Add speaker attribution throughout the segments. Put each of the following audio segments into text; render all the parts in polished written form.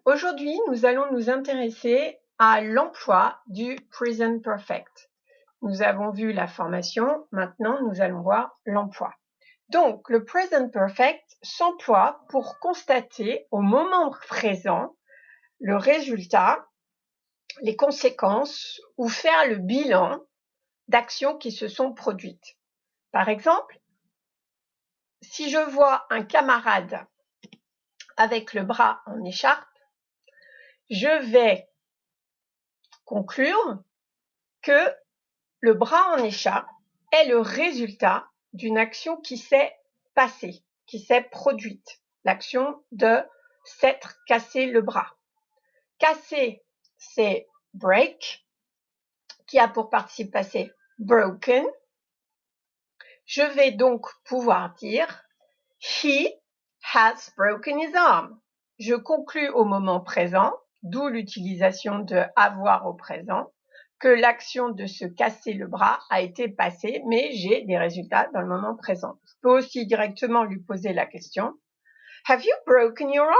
Speaker 1: Aujourd'hui, nous allons nous intéresser à l'emploi du present perfect. Nous avons vu la formation, maintenant nous allons voir l'emploi. Donc, le present perfect s'emploie pour constater au moment présent le résultat, les conséquences ou faire le bilan d'actions qui se sont produites. Par exemple, si je vois un camarade avec le bras en écharpe, je vais conclure que le bras en écharpe est le résultat d'une action qui s'est passée, qui s'est produite. L'action de s'être cassé le bras. Casser, c'est break, qui a pour participe passé broken. Je vais donc pouvoir dire he has broken his arm. Je conclus au moment présent, d'où l'utilisation de avoir au présent, que l'action de se casser le bras a été passée, mais j'ai des résultats dans le moment présent. Je peux aussi directement lui poser la question « Have you broken your arm ?»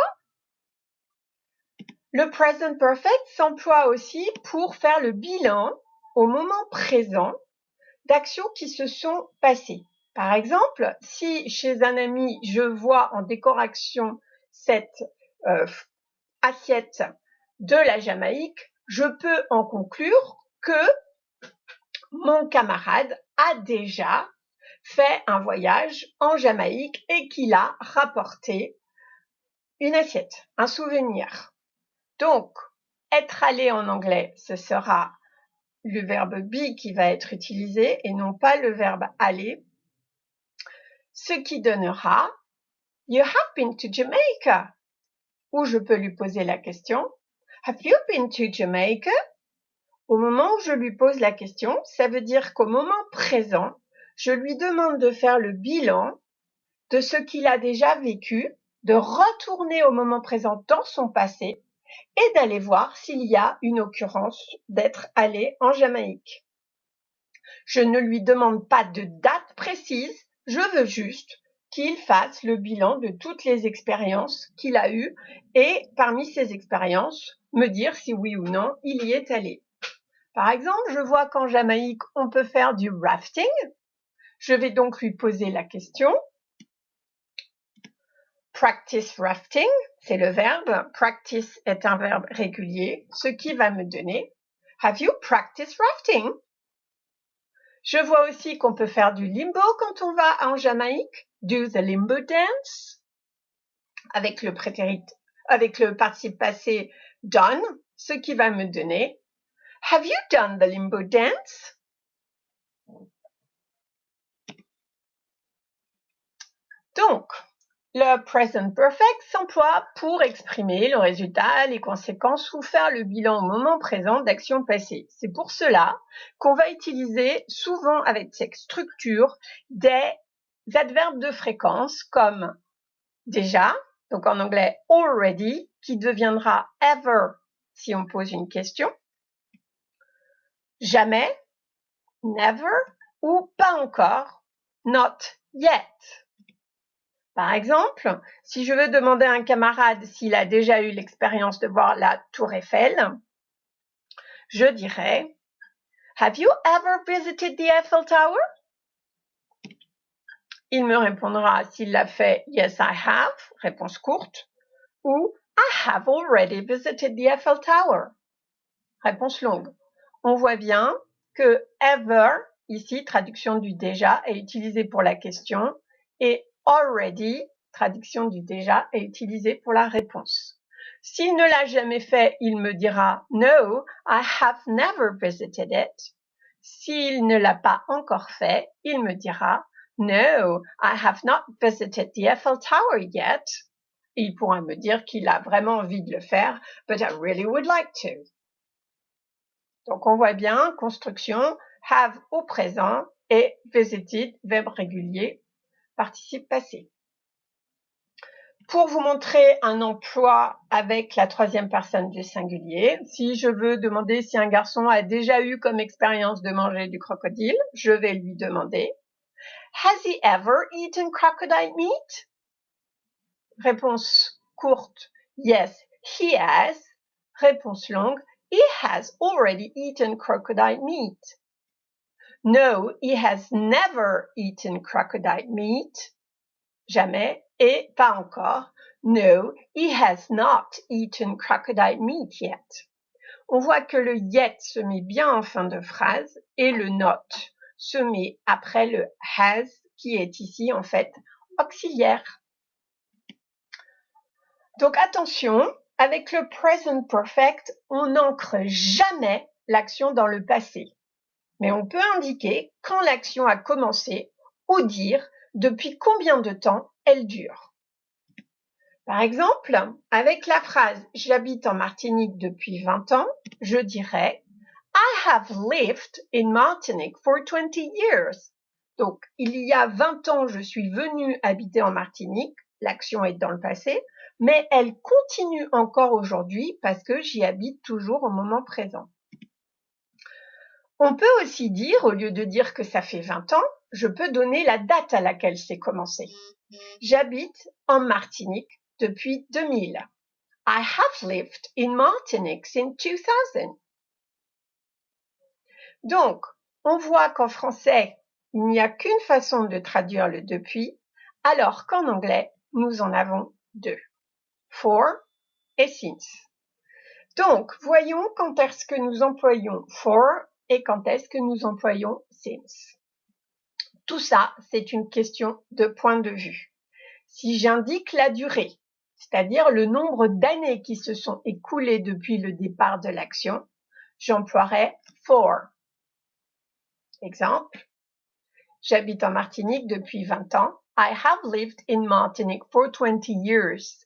Speaker 1: Le present perfect s'emploie aussi pour faire le bilan au moment présent d'actions qui se sont passées. Par exemple, si chez un ami, je vois en décoration cette assiette de la Jamaïque, je peux en conclure que mon camarade a déjà fait un voyage en Jamaïque et qu'il a rapporté une assiette, un souvenir. Donc, être allé en anglais, ce sera le verbe be qui va être utilisé et non pas le verbe aller, ce qui donnera You have been to Jamaica. Ou je peux lui poser la question Have you been to Jamaica? Au moment où je lui pose la question, ça veut dire qu'au moment présent, je lui demande de faire le bilan de ce qu'il a déjà vécu, de retourner au moment présent dans son passé et d'aller voir s'il y a une occurrence d'être allé en Jamaïque. Je ne lui demande pas de date précise, je veux juste qu'il fasse le bilan de toutes les expériences qu'il a eues et parmi ces expériences, me dire si oui ou non il y est allé. Par exemple, je vois qu'en Jamaïque, on peut faire du rafting. Je vais donc lui poser la question. Practice rafting, c'est le verbe. Practice est un verbe régulier, ce qui va me donner Have you practiced rafting? Je vois aussi qu'on peut faire du limbo quand on va en Jamaïque. Do the limbo dance. Avec le participe passé done, ce qui va me donner Have you done the limbo dance? Donc, le present perfect s'emploie pour exprimer le résultat, les conséquences ou faire le bilan au moment présent d'actions passées. C'est pour cela qu'on va utiliser souvent avec cette structure des adverbes de fréquence comme déjà, donc en anglais already, qui deviendra ever si on pose une question, jamais, never ou pas encore, not yet. Par exemple, si je veux demander à un camarade s'il a déjà eu l'expérience de voir la Tour Eiffel, je dirais Have you ever visited the Eiffel Tower? Il me répondra s'il l'a fait Yes, I have, réponse courte, ou I have already visited the Eiffel Tower, réponse longue. On voit bien que ever, ici, traduction du déjà, est utilisé pour la question et already, traduction du déjà, est utilisé pour la réponse. S'il ne l'a jamais fait, il me dira No, I have never visited it. S'il ne l'a pas encore fait, il me dira No, I have not visited the Eiffel Tower yet. Et il pourra me dire qu'il a vraiment envie de le faire, but I really would like to. Donc, on voit bien, construction, have au présent et visited, verbe régulier, participe passé. Pour vous montrer un emploi avec la troisième personne du singulier, si je veux demander si un garçon a déjà eu comme expérience de manger du crocodile, je vais lui demander Has he ever eaten crocodile meat? Réponse courte, yes, He has, réponse longue, he has already eaten crocodile meat. No, he has never eaten crocodile meat. Jamais. Et pas encore. No, he has not eaten crocodile meat yet. On voit que le yet se met bien en fin de phrase et le not se met après le has qui est ici en fait auxiliaire. Donc attention, avec le present perfect, on n'ancre jamais l'action dans le passé. Mais on peut indiquer quand l'action a commencé ou dire depuis combien de temps elle dure. Par exemple, avec la phrase « J'habite en Martinique depuis 20 ans », je dirais « I have lived in Martinique for 20 years ». Donc, il y a 20 ans, je suis venue habiter en Martinique, l'action est dans le passé, mais elle continue encore aujourd'hui parce que j'y habite toujours au moment présent. On peut aussi dire, au lieu de dire que ça fait 20 ans, je peux donner la date à laquelle c'est commencé. J'habite en Martinique depuis 2000. I have lived in Martinique since 2000. Donc, on voit qu'en français, il n'y a qu'une façon de traduire le depuis, alors qu'en anglais, nous en avons deux. For et since. Donc, voyons quand est-ce que nous employons for et quand est-ce que nous employons since. Tout ça, c'est une question de point de vue. Si j'indique la durée, c'est-à-dire le nombre d'années qui se sont écoulées depuis le départ de l'action, j'emploierai for. Exemple, j'habite en Martinique depuis 20 ans. I have lived in Martinique for 20 years.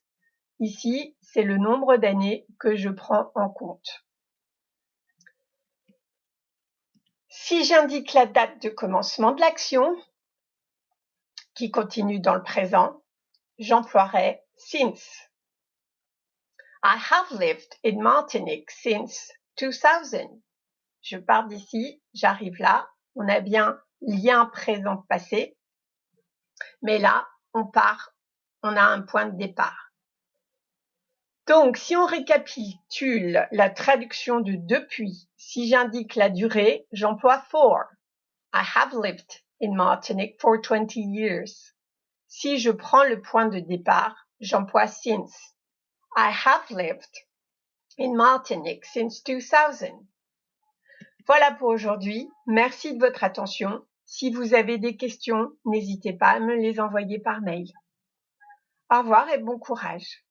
Speaker 1: Ici, c'est le nombre d'années que je prends en compte. Si j'indique la date de commencement de l'action, qui continue dans le présent, j'emploierai since. I have lived in Martinique since 2000. Je pars d'ici, j'arrive là, on a bien lien présent-passé, mais là, on a un point de départ. Donc, si on récapitule la traduction de depuis, si j'indique la durée, j'emploie for. I have lived in Martinique for 20 years. Si je prends le point de départ, j'emploie since. I have lived in Martinique since 2000. Voilà pour aujourd'hui. Merci de votre attention. Si vous avez des questions, n'hésitez pas à me les envoyer par mail. Au revoir et bon courage.